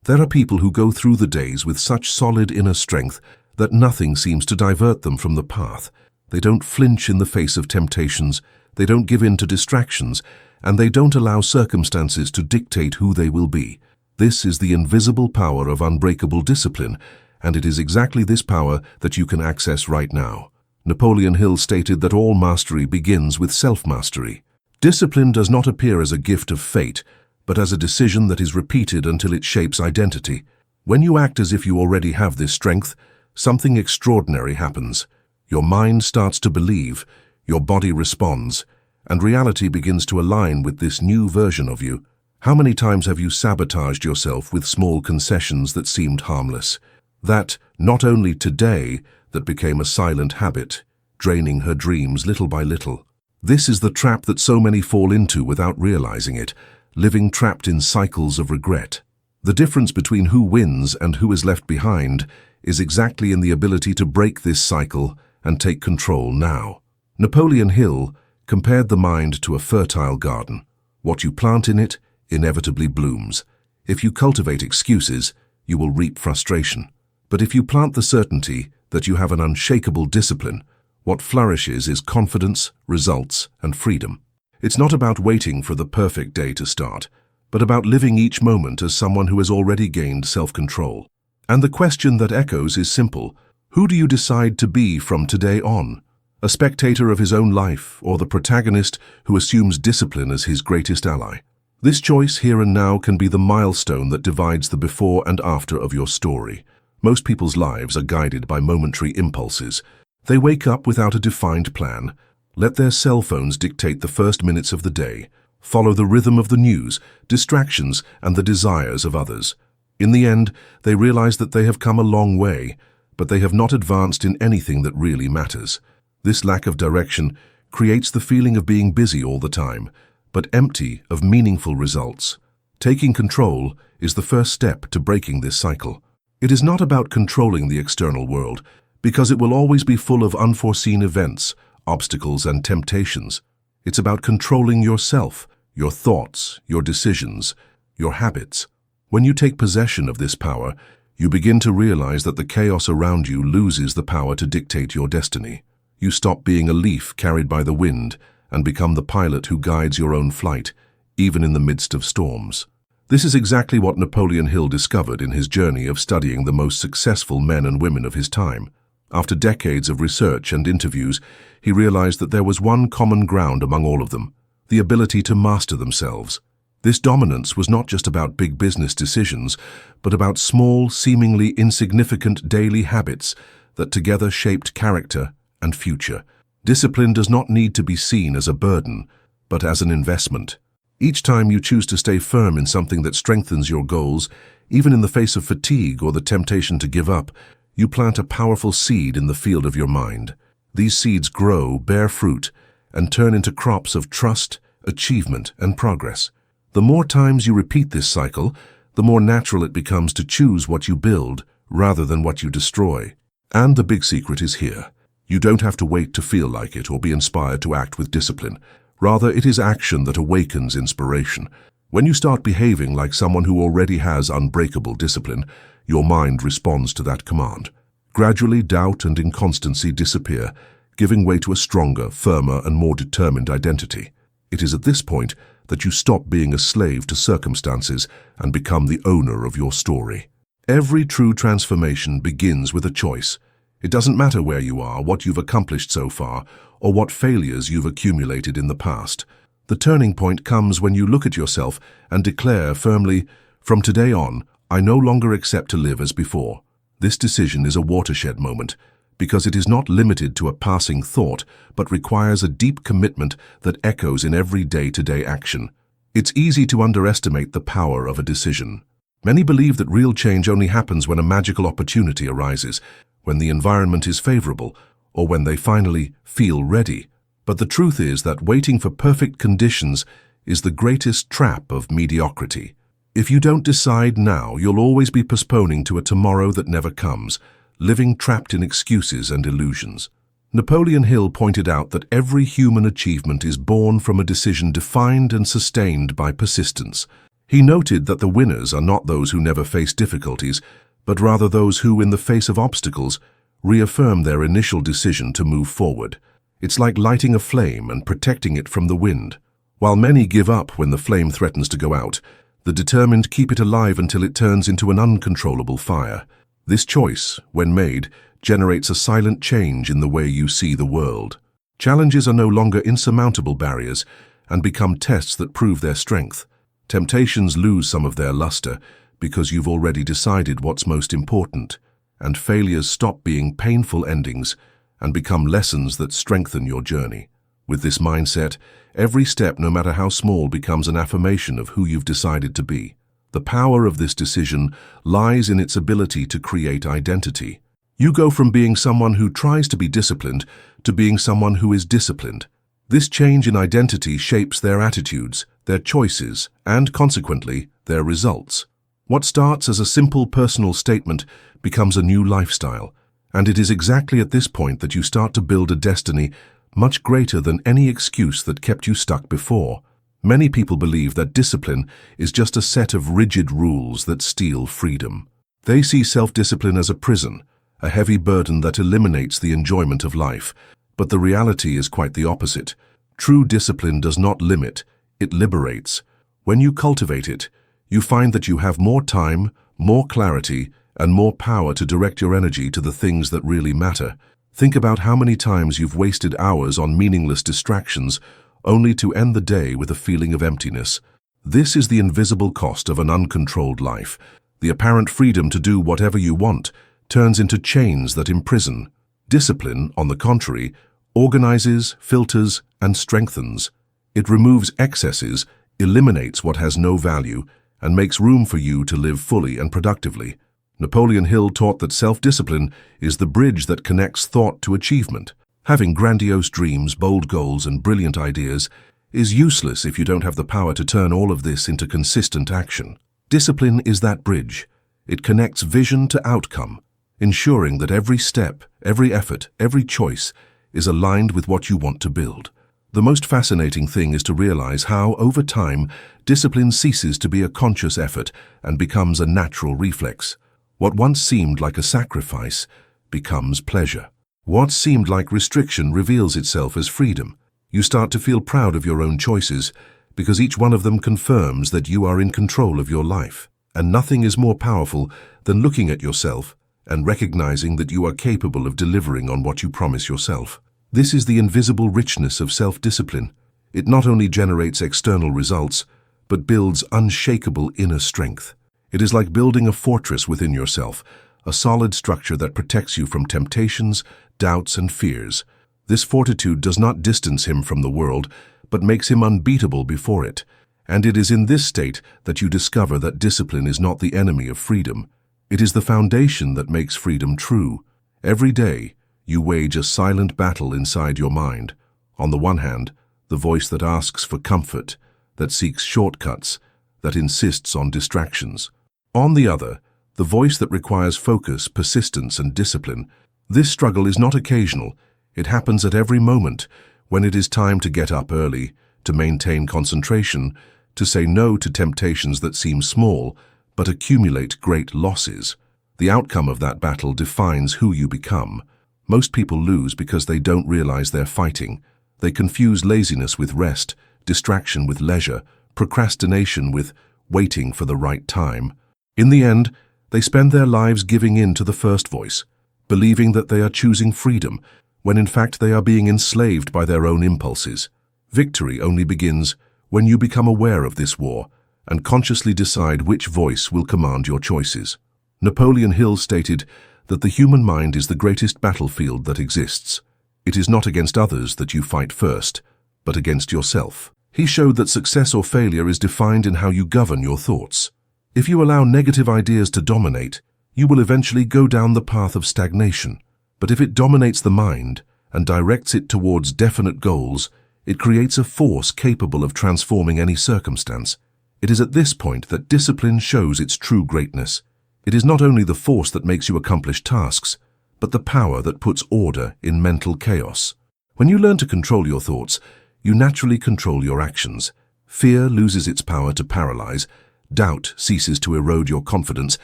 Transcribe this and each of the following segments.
There are people who go through the days with such solid inner strength that nothing seems to divert them from the path. They don't flinch in the face of temptations, they don't give in to distractions, and they don't allow circumstances to dictate who they will be. This is the invisible power of unbreakable discipline, and it is exactly this power that you can access right now. Napoleon Hill stated that all mastery begins with self-mastery. Discipline does not appear as a gift of fate, but as a decision that is repeated until it shapes identity. When you act as if you already have this strength, something extraordinary happens. Your mind starts to believe, your body responds, and reality begins to align with this new version of you. How many times have you sabotaged yourself with small concessions that seemed harmless? That, not only today, that became a silent habit, draining her dreams little by little. This is the trap that so many fall into without realizing it, living trapped in cycles of regret. The difference between who wins and who is left behind is exactly in the ability to break this cycle and take control now. Napoleon Hill compared the mind to a fertile garden. What you plant in it inevitably blooms. If you cultivate excuses, you will reap frustration. But if you plant the certainty that you have an unshakable discipline, what flourishes is confidence, results, and freedom. It's not about waiting for the perfect day to start, but about living each moment as someone who has already gained self-control. And the question that echoes is simple. Who do you decide to be from today on? A spectator of his own life, or the protagonist who assumes discipline as his greatest ally? This choice here and now can be the milestone that divides the before and after of your story. Most people's lives are guided by momentary impulses. They wake up without a defined plan, let their cell phones dictate the first minutes of the day, follow the rhythm of the news, distractions, and the desires of others. In the end, they realize that they have come a long way, but they have not advanced in anything that really matters. This lack of direction creates the feeling of being busy all the time, but empty of meaningful results. Taking control is the first step to breaking this cycle. It is not about controlling the external world, because it will always be full of unforeseen events, obstacles, and temptations. It's about controlling yourself, your thoughts, your decisions, your habits. When you take possession of this power, you begin to realize that the chaos around you loses the power to dictate your destiny. You stop being a leaf carried by the wind and become the pilot who guides your own flight, even in the midst of storms. This is exactly what Napoleon Hill discovered in his journey of studying the most successful men and women of his time. After decades of research and interviews, he realized that there was one common ground among all of them: the ability to master themselves. This dominance was not just about big business decisions, but about small, seemingly insignificant daily habits that together shaped character and future. Discipline does not need to be seen as a burden, but as an investment. Each time you choose to stay firm in something that strengthens your goals, even in the face of fatigue or the temptation to give up, you plant a powerful seed in the field of your mind. These seeds grow, bear fruit, and turn into crops of trust, achievement, and progress. The more times you repeat this cycle, the more natural it becomes to choose what you build rather than what you destroy. And the big secret is here. You don't have to wait to feel like it or be inspired to act with discipline. Rather, it is action that awakens inspiration. When you start behaving like someone who already has unbreakable discipline, your mind responds to that command. Gradually, doubt and inconstancy disappear, giving way to a stronger, firmer, and more determined identity. It is at this point that you stop being a slave to circumstances and become the owner of your story. Every true transformation begins with a choice. It doesn't matter where you are, what you've accomplished so far, or what failures you've accumulated in the past. The turning point comes when you look at yourself and declare firmly, "From today on, I no longer accept to live as before." This decision is a watershed moment, because it is not limited to a passing thought, but requires a deep commitment that echoes in every day-to-day action. It's easy to underestimate the power of a decision. Many believe that real change only happens when a magical opportunity arises, when the environment is favorable, or when they finally feel ready. But the truth is that waiting for perfect conditions is the greatest trap of mediocrity. If you don't decide now, you'll always be postponing to a tomorrow that never comes, living trapped in excuses and illusions. Napoleon Hill pointed out that every human achievement is born from a decision defined and sustained by persistence. He noted that the winners are not those who never face difficulties, but rather those who, in the face of obstacles, reaffirm their initial decision to move forward. It's like lighting a flame and protecting it from the wind. While many give up when the flame threatens to go out, the determined keep it alive until it turns into an uncontrollable fire. This choice, when made, generates a silent change in the way you see the world. Challenges are no longer insurmountable barriers and become tests that prove their strength. Temptations lose some of their luster because you've already decided what's most important, and failures stop being painful endings and become lessons that strengthen your journey. With this mindset, every step, no matter how small, becomes an affirmation of who you've decided to be. The power of this decision lies in its ability to create identity. You go from being someone who tries to be disciplined to being someone who is disciplined. This change in identity shapes their attitudes, their choices, and consequently, their results. What starts as a simple personal statement becomes a new lifestyle, and it is exactly at this point that you start to build a destiny much greater than any excuse that kept you stuck before. Many people believe that discipline is just a set of rigid rules that steal freedom. They see self-discipline as a prison, a heavy burden that eliminates the enjoyment of life. But the reality is quite the opposite. True discipline does not limit, it liberates. When you cultivate it, you find that you have more time, more clarity, and more power to direct your energy to the things that really matter. Think about how many times you've wasted hours on meaningless distractions only to end the day with a feeling of emptiness. This is the invisible cost of an uncontrolled life. The apparent freedom to do whatever you want turns into chains that imprison. Discipline, on the contrary, organizes, filters, and strengthens. It removes excesses, eliminates what has no value, and makes room for you to live fully and productively. Napoleon Hill taught that self-discipline is the bridge that connects thought to achievement. Having grandiose dreams, bold goals, and brilliant ideas is useless if you don't have the power to turn all of this into consistent action. Discipline is that bridge. It connects vision to outcome, ensuring that every step, every effort, every choice is aligned with what you want to build. The most fascinating thing is to realize how, over time, discipline ceases to be a conscious effort and becomes a natural reflex. What once seemed like a sacrifice becomes pleasure. What seemed like restriction reveals itself as freedom. You start to feel proud of your own choices because each one of them confirms that you are in control of your life. And nothing is more powerful than looking at yourself and recognizing that you are capable of delivering on what you promise yourself. This is the invisible richness of self-discipline. It not only generates external results, but builds unshakable inner strength. It is like building a fortress within yourself, a solid structure that protects you from temptations, doubts, and fears. This fortitude does not distance him from the world, but makes him unbeatable before it. And it is in this state that you discover that discipline is not the enemy of freedom. It is the foundation that makes freedom true. Every day, you wage a silent battle inside your mind. On the one hand, the voice that asks for comfort, that seeks shortcuts, that insists on distractions. On the other, the voice that requires focus, persistence, and discipline. This struggle is not occasional. It happens at every moment, when it is time to get up early, to maintain concentration, to say no to temptations that seem small, but accumulate great losses. The outcome of that battle defines who you become. Most people lose because they don't realize they're fighting. They confuse laziness with rest, distraction with leisure, procrastination with waiting for the right time. In the end, they spend their lives giving in to the first voice, believing that they are choosing freedom, when in fact they are being enslaved by their own impulses. Victory only begins when you become aware of this war and consciously decide which voice will command your choices. Napoleon Hill stated that the human mind is the greatest battlefield that exists. It is not against others that you fight first, but against yourself. He showed that success or failure is defined in how you govern your thoughts. If you allow negative ideas to dominate, you will eventually go down the path of stagnation. But if it dominates the mind and directs it towards definite goals, it creates a force capable of transforming any circumstance. It is at this point that discipline shows its true greatness. It is not only the force that makes you accomplish tasks, but the power that puts order in mental chaos. When you learn to control your thoughts, you naturally control your actions. Fear loses its power to paralyze, doubt ceases to erode your confidence,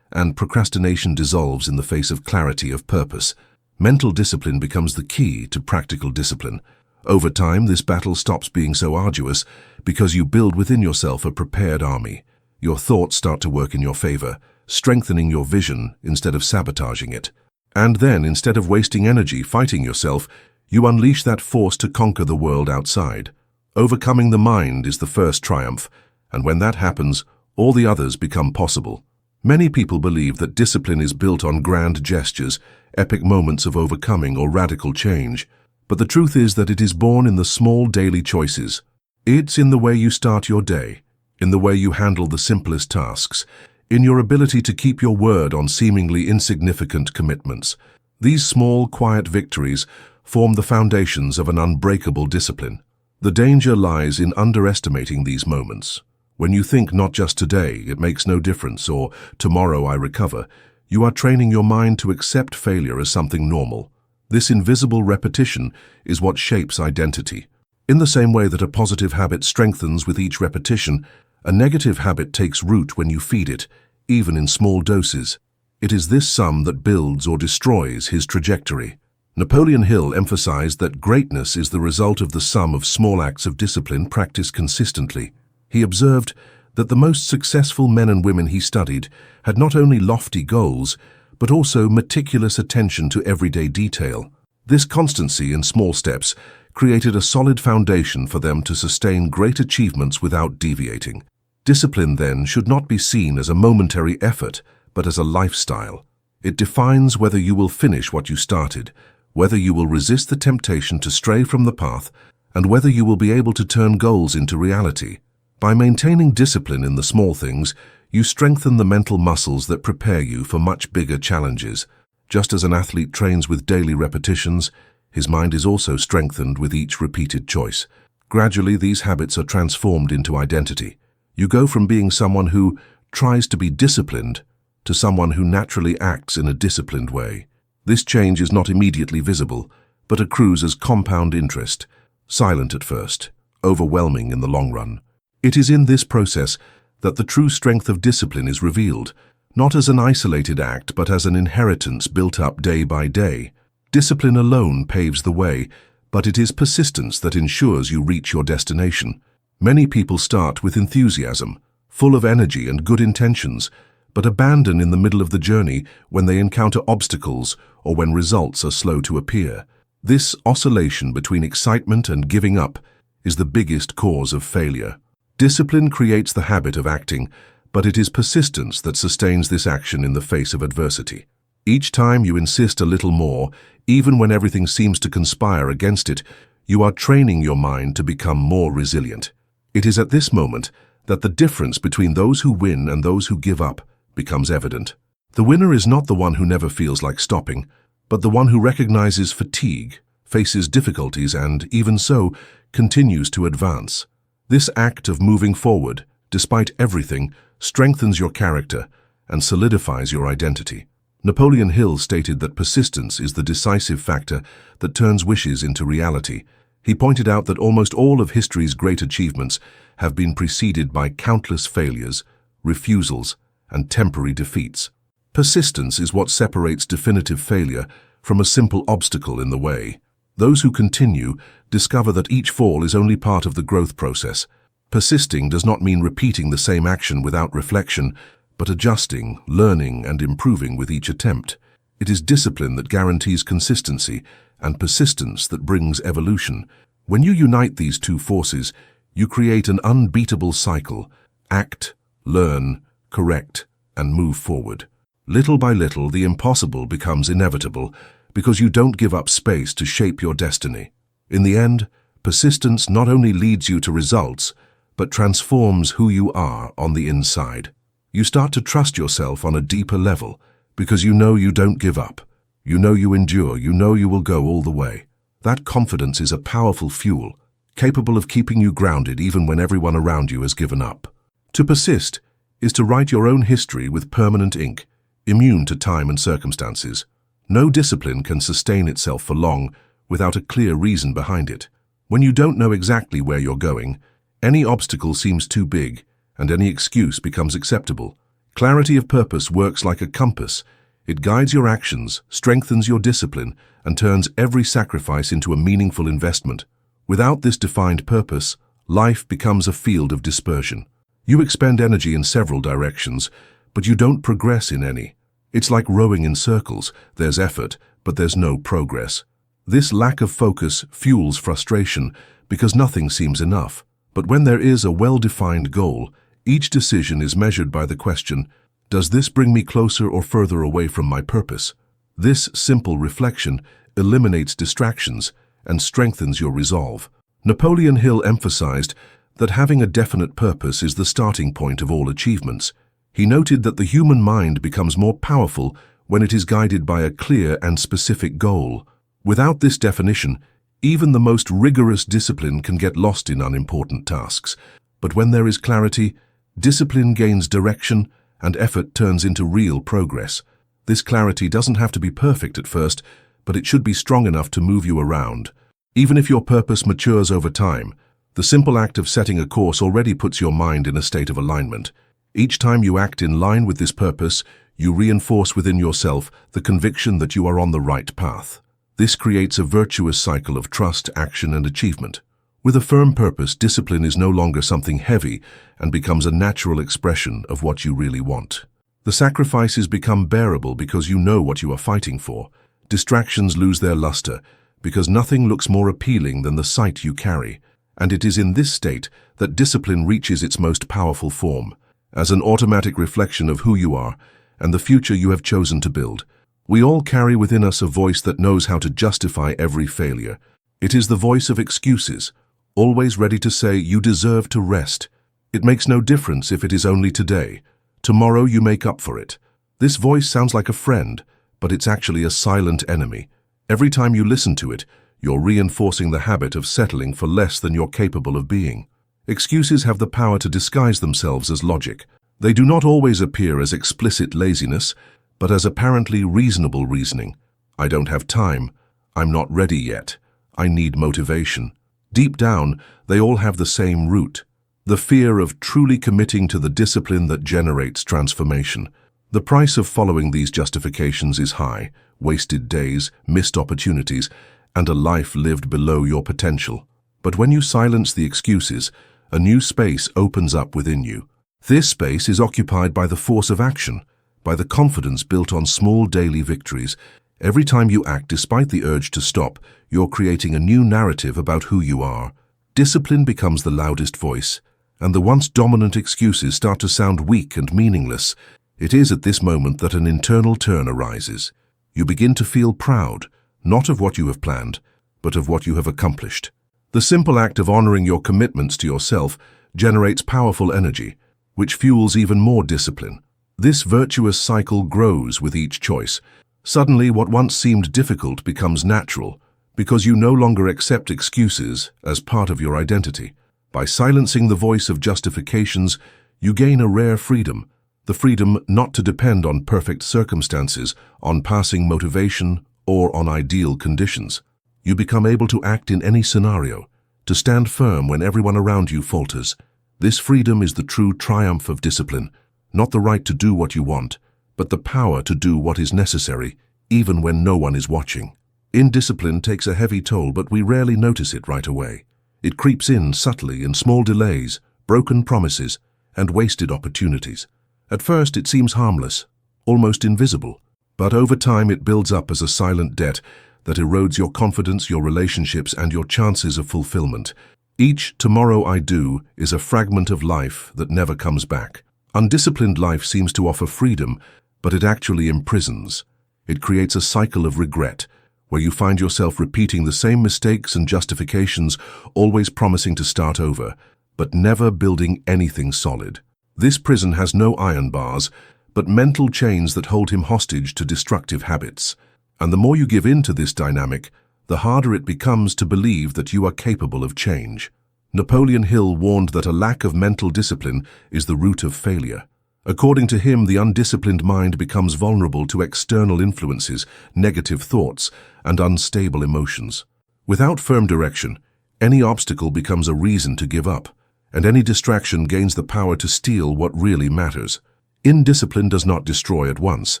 and procrastination dissolves in the face of clarity of purpose. Mental discipline becomes the key to practical discipline. Over time, this battle stops being so arduous because you build within yourself a prepared army. Your thoughts start to work in your favor, strengthening your vision instead of sabotaging it. And then, instead of wasting energy fighting yourself, you unleash that force to conquer the world outside. Overcoming the mind is the first triumph, and when that happens, all the others become possible. Many people believe that discipline is built on grand gestures, epic moments of overcoming or radical change. But the truth is that it is born in the small daily choices. It's in the way you start your day, in the way you handle the simplest tasks, in your ability to keep your word on seemingly insignificant commitments. These small, quiet victories form the foundations of an unbreakable discipline. The danger lies in underestimating these moments. When you think not just today, it makes no difference, or tomorrow I recover, you are training your mind to accept failure as something normal. This invisible repetition is what shapes identity. In the same way that a positive habit strengthens with each repetition, a negative habit takes root when you feed it, even in small doses. It is this sum that builds or destroys his trajectory. Napoleon Hill emphasized that greatness is the result of the sum of small acts of discipline practiced consistently. He observed that the most successful men and women he studied had not only lofty goals, but also meticulous attention to everyday detail. This constancy in small steps created a solid foundation for them to sustain great achievements without deviating. Discipline, then, should not be seen as a momentary effort, but as a lifestyle. It defines whether you will finish what you started, whether you will resist the temptation to stray from the path, and whether you will be able to turn goals into reality. By maintaining discipline in the small things, you strengthen the mental muscles that prepare you for much bigger challenges. Just as an athlete trains with daily repetitions, his mind is also strengthened with each repeated choice. Gradually, these habits are transformed into identity. You go from being someone who tries to be disciplined to someone who naturally acts in a disciplined way. This change is not immediately visible, but accrues as compound interest, silent at first, overwhelming in the long run. It is in this process that the true strength of discipline is revealed, not as an isolated act, but as an inheritance built up day by day. Discipline alone paves the way, but it is persistence that ensures you reach your destination. Many people start with enthusiasm, full of energy and good intentions, but abandon in the middle of the journey when they encounter obstacles or when results are slow to appear. This oscillation between excitement and giving up is the biggest cause of failure. Discipline creates the habit of acting, but it is persistence that sustains this action in the face of adversity. Each time you insist a little more, even when everything seems to conspire against it, you are training your mind to become more resilient. It is at this moment that the difference between those who win and those who give up becomes evident. The winner is not the one who never feels like stopping, but the one who recognizes fatigue, faces difficulties, and, even so, continues to advance. This act of moving forward, despite everything, strengthens your character and solidifies your identity. Napoleon Hill stated that persistence is the decisive factor that turns wishes into reality. He pointed out that almost all of history's great achievements have been preceded by countless failures, refusals, and temporary defeats. Persistence is what separates definitive failure from a simple obstacle in the way. Those who continue discover that each fall is only part of the growth process. Persisting does not mean repeating the same action without reflection, but adjusting, learning, and improving with each attempt. It is discipline that guarantees consistency and persistence that brings evolution. When you unite these two forces, you create an unbeatable cycle. Act, learn, correct, and move forward. Little by little, the impossible becomes inevitable because you don't give up space to shape your destiny. In the end, persistence not only leads you to results, but transforms who you are on the inside. You start to trust yourself on a deeper level because you know you don't give up. You know you endure, you know you will go all the way. That confidence is a powerful fuel, capable of keeping you grounded even when everyone around you has given up. To persist is to write your own history with permanent ink, immune to time and circumstances. No discipline can sustain itself for long without a clear reason behind it. When you don't know exactly where you're going, any obstacle seems too big, and any excuse becomes acceptable. Clarity of purpose works like a compass. It guides your actions, strengthens your discipline, and turns every sacrifice into a meaningful investment. Without this defined purpose, life becomes a field of dispersion. You expend energy in several directions, but you don't progress in any. It's like rowing in circles. There's effort, but there's no progress. This lack of focus fuels frustration because nothing seems enough. But when there is a well-defined goal, each decision is measured by the question, does this bring me closer or further away from my purpose? This simple reflection eliminates distractions and strengthens your resolve. Napoleon Hill emphasized that having a definite purpose is the starting point of all achievements. He noted that the human mind becomes more powerful when it is guided by a clear and specific goal. Without this definition, even the most rigorous discipline can get lost in unimportant tasks. But when there is clarity, discipline gains direction and effort turns into real progress. This clarity doesn't have to be perfect at first, but it should be strong enough to move you around. Even if your purpose matures over time, the simple act of setting a course already puts your mind in a state of alignment. Each time you act in line with this purpose, you reinforce within yourself the conviction that you are on the right path. This creates a virtuous cycle of trust, action, and achievement. With a firm purpose, discipline is no longer something heavy and becomes a natural expression of what you really want. The sacrifices become bearable because you know what you are fighting for. Distractions lose their luster because nothing looks more appealing than the sight you carry. And it is in this state that discipline reaches its most powerful form, as an automatic reflection of who you are and the future you have chosen to build. We all carry within us a voice that knows how to justify every failure. It is the voice of excuses, always ready to say you deserve to rest. It makes no difference if it is only today. Tomorrow you make up for it. This voice sounds like a friend, but it's actually a silent enemy. Every time you listen to it, you're reinforcing the habit of settling for less than you're capable of being. Excuses have the power to disguise themselves as logic. They do not always appear as explicit laziness, but as apparently reasonable reasoning. I don't have time. I'm not ready yet. I need motivation. Deep down, they all have the same root: the fear of truly committing to the discipline that generates transformation. The price of following these justifications is high: wasted days, missed opportunities, and a life lived below your potential. But when you silence the excuses, a new space opens up within you. This space is occupied by the force of action, by the confidence built on small daily victories. Every time you act despite the urge to stop, you're creating a new narrative about who you are. Discipline becomes the loudest voice, and the once dominant excuses start to sound weak and meaningless. It is at this moment that an internal turn arises. You begin to feel proud, not of what you have planned, but of what you have accomplished. The simple act of honoring your commitments to yourself generates powerful energy, which fuels even more discipline. This virtuous cycle grows with each choice. Suddenly, what once seemed difficult becomes natural, because you no longer accept excuses as part of your identity. By silencing the voice of justifications, you gain a rare freedom, the freedom not to depend on perfect circumstances, on passing motivation, or on ideal conditions. You become able to act in any scenario, to stand firm when everyone around you falters. This freedom is the true triumph of discipline, not the right to do what you want, but the power to do what is necessary, even when no one is watching. Indiscipline takes a heavy toll, but we rarely notice it right away. It creeps in subtly in small delays, broken promises, and wasted opportunities. At first it seems harmless, almost invisible, but over time it builds up as a silent debt that erodes your confidence, your relationships, and your chances of fulfillment. Each tomorrow I do is a fragment of life that never comes back. Undisciplined life seems to offer freedom, but it actually imprisons. It creates a cycle of regret, where you find yourself repeating the same mistakes and justifications, always promising to start over, but never building anything solid. This prison has no iron bars, but mental chains that hold him hostage to destructive habits. And the more you give in to this dynamic, the harder it becomes to believe that you are capable of change. Napoleon Hill warned that a lack of mental discipline is the root of failure. According to him, the undisciplined mind becomes vulnerable to external influences, negative thoughts, and unstable emotions. Without firm direction, any obstacle becomes a reason to give up, and any distraction gains the power to steal what really matters. Indiscipline does not destroy at once.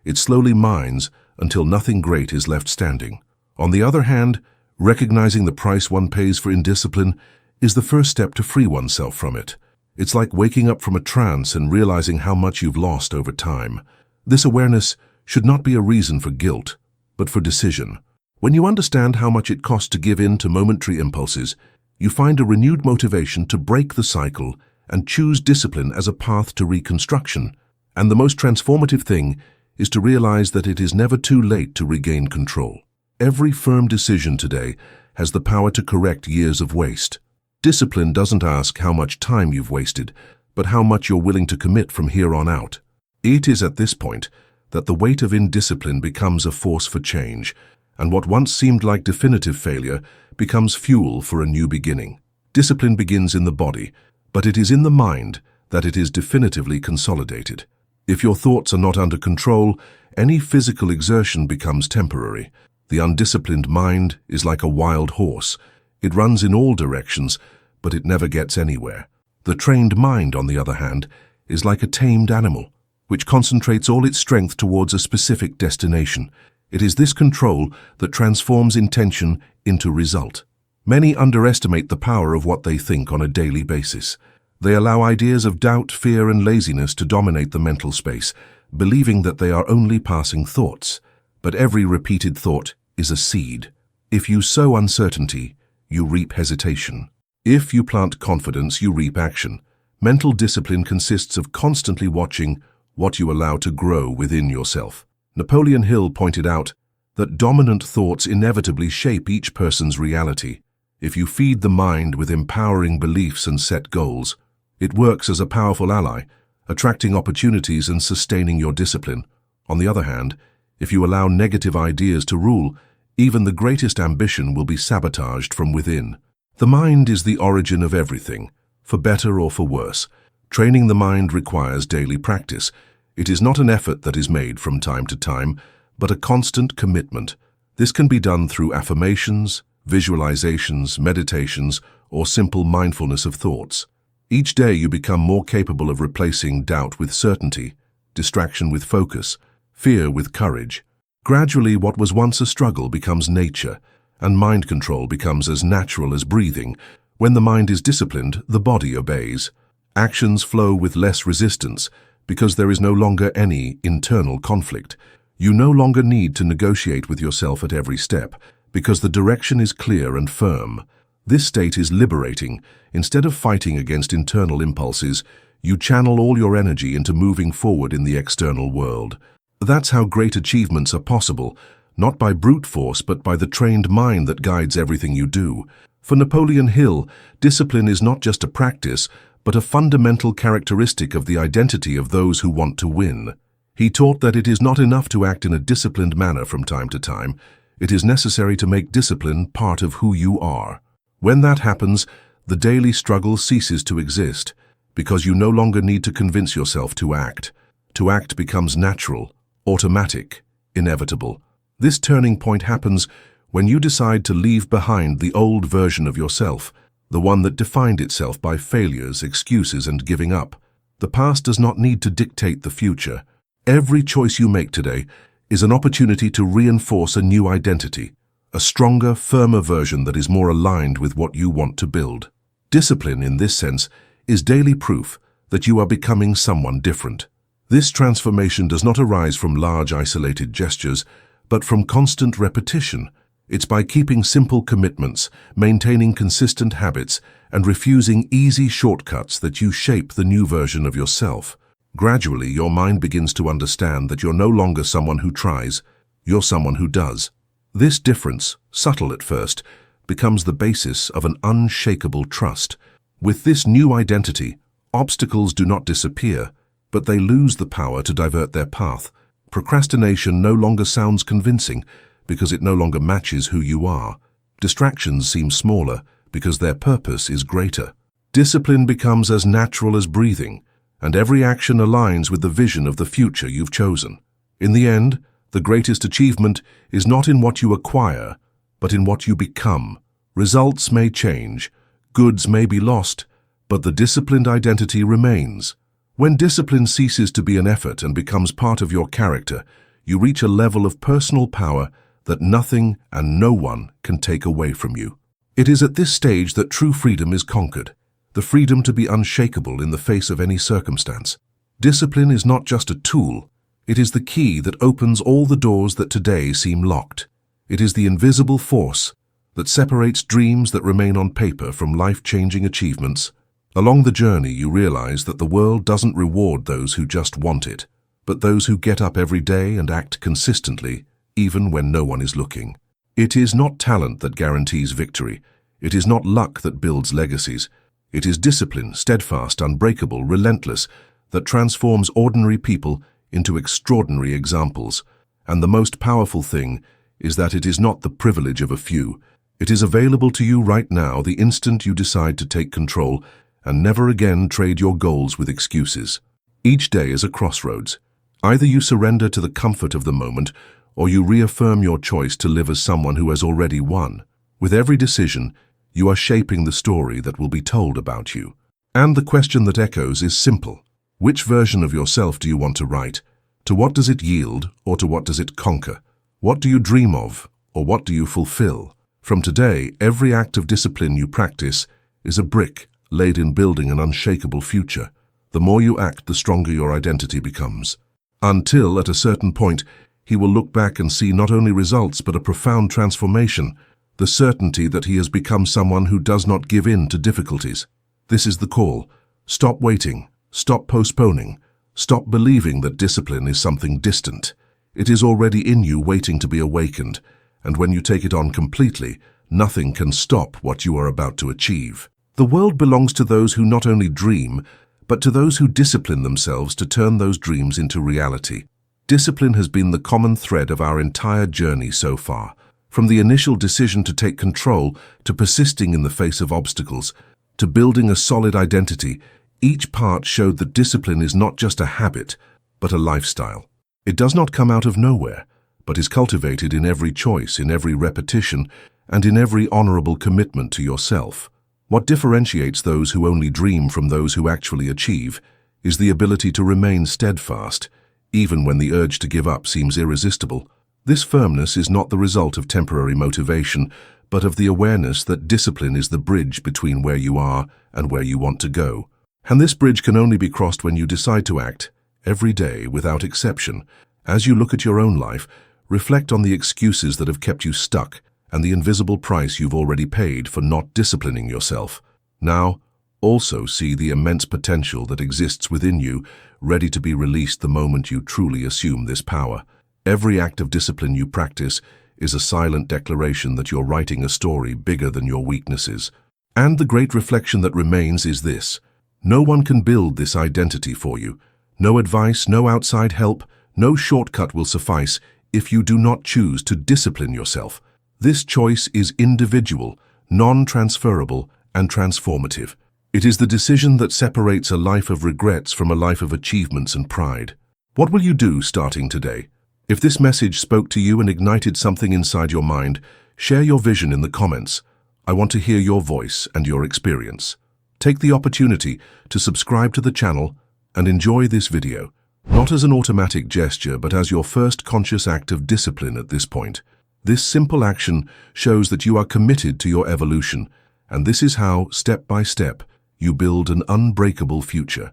It slowly mines until nothing great is left standing. On the other hand, recognizing the price one pays for indiscipline is the first step to free oneself from it. It's like waking up from a trance and realizing how much you've lost over time. This awareness should not be a reason for guilt, but for decision. When you understand how much it costs to give in to momentary impulses, you find a renewed motivation to break the cycle and choose discipline as a path to reconstruction. And the most transformative thing is to realize that it is never too late to regain control. Every firm decision today has the power to correct years of waste. Discipline doesn't ask how much time you've wasted, but how much you're willing to commit from here on out. It is at this point that the weight of indiscipline becomes a force for change, and what once seemed like definitive failure becomes fuel for a new beginning. Discipline begins in the body, but it is in the mind that it is definitively consolidated. If your thoughts are not under control, any physical exertion becomes temporary. The undisciplined mind is like a wild horse. It runs in all directions, but it never gets anywhere. The trained mind, on the other hand, is like a tamed animal, which concentrates all its strength towards a specific destination. It is this control that transforms intention into result. Many underestimate the power of what they think on a daily basis. They allow ideas of doubt, fear, and laziness to dominate the mental space, believing that they are only passing thoughts. But every repeated thought is a seed. If you sow uncertainty, you reap hesitation. If you plant confidence, you reap action. Mental discipline consists of constantly watching what you allow to grow within yourself. Napoleon Hill pointed out that dominant thoughts inevitably shape each person's reality. If you feed the mind with empowering beliefs and set goals, it works as a powerful ally, attracting opportunities and sustaining your discipline. On the other hand, if you allow negative ideas to rule, even the greatest ambition will be sabotaged from within. The mind is the origin of everything, for better or for worse. Training the mind requires daily practice. It is not an effort that is made from time to time, but a constant commitment. This can be done through affirmations, visualizations, meditations, or simple mindfulness of thoughts. Each day you become more capable of replacing doubt with certainty, distraction with focus, fear with courage. Gradually, what was once a struggle becomes nature, and mind control becomes as natural as breathing. When the mind is disciplined, the body obeys. Actions flow with less resistance, because there is no longer any internal conflict. You no longer need to negotiate with yourself at every step, because the direction is clear and firm. This state is liberating. Instead of fighting against internal impulses, you channel all your energy into moving forward in the external world. That's how great achievements are possible, not by brute force but by the trained mind that guides everything you do. For Napoleon Hill, discipline is not just a practice, but a fundamental characteristic of the identity of those who want to win. He taught that it is not enough to act in a disciplined manner from time to time. It is necessary to make discipline part of who you are. When that happens, the daily struggle ceases to exist, because you no longer need to convince yourself to act. To act becomes natural, automatic, inevitable. This turning point happens when you decide to leave behind the old version of yourself, the one that defined itself by failures, excuses, and giving up. The past does not need to dictate the future. Every choice you make today is an opportunity to reinforce a new identity, a stronger, firmer version that is more aligned with what you want to build. Discipline, in this sense, is daily proof that you are becoming someone different. This transformation does not arise from large, isolated gestures, but from constant repetition. It's by keeping simple commitments, maintaining consistent habits, and refusing easy shortcuts that you shape the new version of yourself. Gradually, your mind begins to understand that you're no longer someone who tries, you're someone who does. This difference, subtle at first, becomes the basis of an unshakable trust. With this new identity, obstacles do not disappear, but they lose the power to divert their path. Procrastination no longer sounds convincing, because it no longer matches who you are. Distractions seem smaller, because their purpose is greater. Discipline becomes as natural as breathing, and every action aligns with the vision of the future you've chosen. In the end, the greatest achievement is not in what you acquire, but in what you become. Results may change, goods may be lost, but the disciplined identity remains. When discipline ceases to be an effort and becomes part of your character, you reach a level of personal power that nothing and no one can take away from you. It is at this stage that true freedom is conquered, the freedom to be unshakable in the face of any circumstance. Discipline is not just a tool, it is the key that opens all the doors that today seem locked. It is the invisible force that separates dreams that remain on paper from life-changing achievements. Along the journey, you realize that the world doesn't reward those who just want it, but those who get up every day and act consistently, even when no one is looking. It is not talent that guarantees victory. It is not luck that builds legacies. It is discipline, steadfast, unbreakable, relentless, that transforms ordinary people into extraordinary examples. And the most powerful thing is that it is not the privilege of a few. It is available to you right now the instant you decide to take control and never again trade your goals with excuses. Each day is a crossroads. Either you surrender to the comfort of the moment, or you reaffirm your choice to live as someone who has already won. With every decision, you are shaping the story that will be told about you. And the question that echoes is simple. Which version of yourself do you want to write? To what does it yield, or to what does it conquer? What do you dream of, or what do you fulfill? From today, every act of discipline you practice is a brick laid in building an unshakable future. The more you act, the stronger your identity becomes. Until, at a certain point, he will look back and see not only results but a profound transformation, the certainty that he has become someone who does not give in to difficulties. This is the call. Stop waiting. Stop postponing. Stop believing that discipline is something distant. It is already in you, waiting to be awakened, and when you take it on completely, nothing can stop what you are about to achieve. The world belongs to those who not only dream, but to those who discipline themselves to turn those dreams into reality. Discipline has been the common thread of our entire journey so far. From the initial decision to take control, to persisting in the face of obstacles, to building a solid identity, each part showed that discipline is not just a habit, but a lifestyle. It does not come out of nowhere, but is cultivated in every choice, in every repetition, and in every honorable commitment to yourself. What differentiates those who only dream from those who actually achieve is the ability to remain steadfast, even when the urge to give up seems irresistible. This firmness is not the result of temporary motivation, but of the awareness that discipline is the bridge between where you are and where you want to go. And this bridge can only be crossed when you decide to act, every day without exception. As you look at your own life, reflect on the excuses that have kept you stuck and the invisible price you've already paid for not disciplining yourself. Now, also see the immense potential that exists within you, ready to be released the moment you truly assume this power. Every act of discipline you practice is a silent declaration that you're writing a story bigger than your weaknesses. And the great reflection that remains is this: no one can build this identity for you. No advice, no outside help, no shortcut will suffice if you do not choose to discipline yourself. This choice is individual, non-transferable, and transformative. It is the decision that separates a life of regrets from a life of achievements and pride. What will you do starting today? If this message spoke to you and ignited something inside your mind, share your vision in the comments. I want to hear your voice and your experience. Take the opportunity to subscribe to the channel and enjoy this video, not as an automatic gesture, but as your first conscious act of discipline at this point. This simple action shows that you are committed to your evolution, and this is how, step by step, you build an unbreakable future.